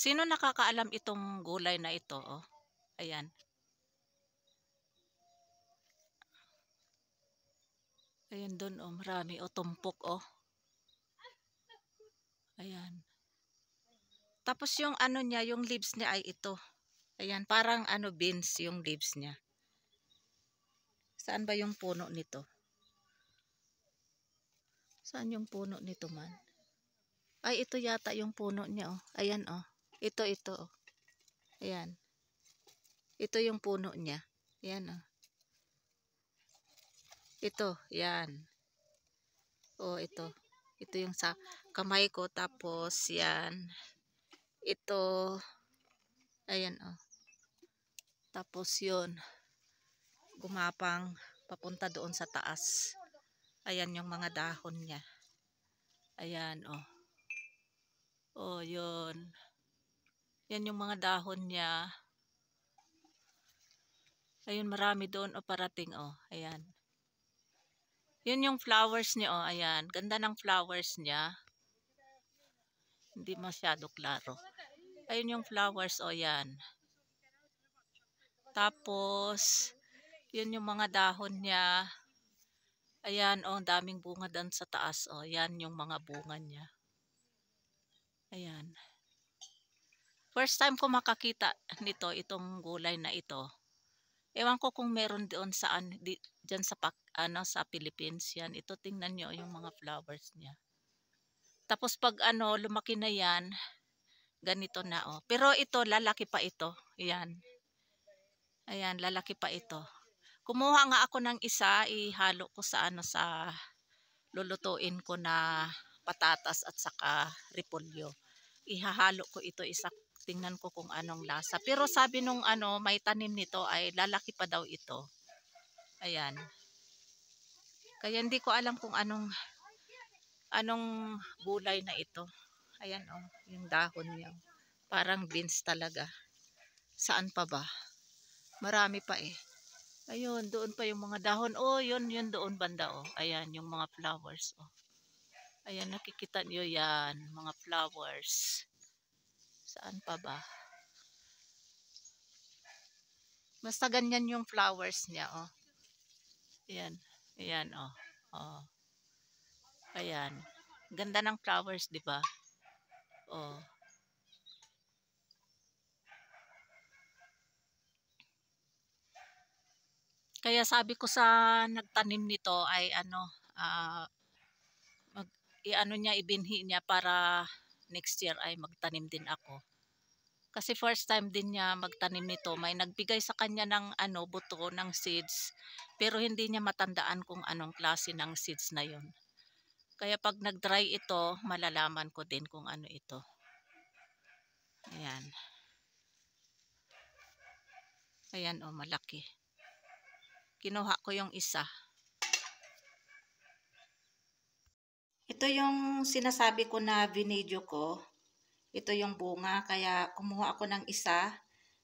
Sino nakakaalam itong gulay na ito, oh? Ayan. Ayan doon, oh, marami, oh, tumpok, oh. Ayan. Tapos yung ano niya, yung leaves niya ay ito. Ayan, parang ano, beans yung leaves niya. Saan ba yung puno nito? Saan yung puno nito man? Ay, ito yata yung puno niya, oh. Ayan, oh. Ito, oh. Ayan. Ito yung puno niya. Ayan, oh. Ito, yan. Oh, ito. Ito yung sa kamay ko. Tapos, yan. Ito. Ayan, oh. Tapos, yun. Gumapang papunta doon sa taas. Ayan yung mga dahon niya. Ayan, oh. Oh, yun. Yan yung mga dahon niya. Ayun, marami doon, oh, parating, oh. Ayan. Yun yung flowers niya, oh. Ayan. Ganda ng flowers niya. Hindi masyado klaro. Ayun yung flowers, oh, yan. Tapos, yun yung mga dahon niya. Ayan, oh, daming bunga doon sa taas, oh. Yan yung mga bunga niya. Ayan. First time ko makakita nito, itong gulay na ito. Ewan ko kung meron doon saan, dyan sa, sa Philippines yan. Ito, tingnan nyo yung mga flowers niya. Tapos pag ano, lumaki na yan, ganito na, oh. Pero ito, lalaki pa ito. Ayan. Ayan, lalaki pa ito. Kumuha nga ako ng isa, ihalo ko sa ano, sa lulutuin ko na patatas at saka repolyo. Ihahalo ko ito isa, tingnan ko kung anong lasa. Pero sabi nung ano, may tanim nito ay lalaki pa daw ito. Ayan. Kaya hindi ko alam kung anong gulay na ito. Ayan, oh, yung dahon niya. Parang beans talaga. Saan pa ba? Marami pa eh. Ayun, doon pa yung mga dahon. Oh, yun doon banda, oh. Ayan, yung mga flowers, oh. Ayan, nakikita niyo yan, mga flowers. Saan pa ba? Basta ganyan yung flowers niya, oh. Ayan, ayan, oh. Oh. Ayan. Ganda ng flowers, di ba? Oh. Kaya sabi ko sa nagtanim nito ay ano, i-ano niya, ibinhi niya para next year ay magtanim din ako. Kasi first time din niya magtanim nito. May nagbigay sa kanya ng ano, buto ng seeds. Pero hindi niya matandaan kung anong klase ng seeds na yun. Kaya pag nag-dry ito, malalaman ko din kung ano ito. Ayan. Ayan, oh, malaki. Kinuha ko yung isa. Ito yung sinasabi ko na binidyo ko. Ito yung bunga. Kaya kumuha ako ng isa.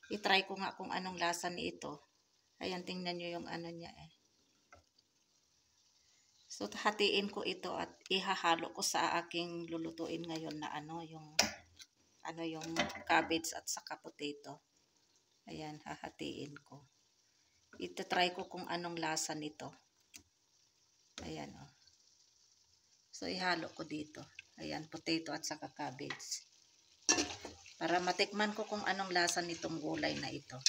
I-try ko nga kung anong lasa ni ito. Ayan, tingnan nyo yung ano niya eh. So, hatiin ko ito at ihahalo ko sa aking lulutuin ngayon na ano, yung cabbage at saka potato. Ayan, hahatiin ko. Ito-try ko kung anong lasa nito. Ayan, oh. So, ihalo ko dito. Ayan, potato at saka cabbage. Para matikman ko kung anong lasa nitong gulay na ito.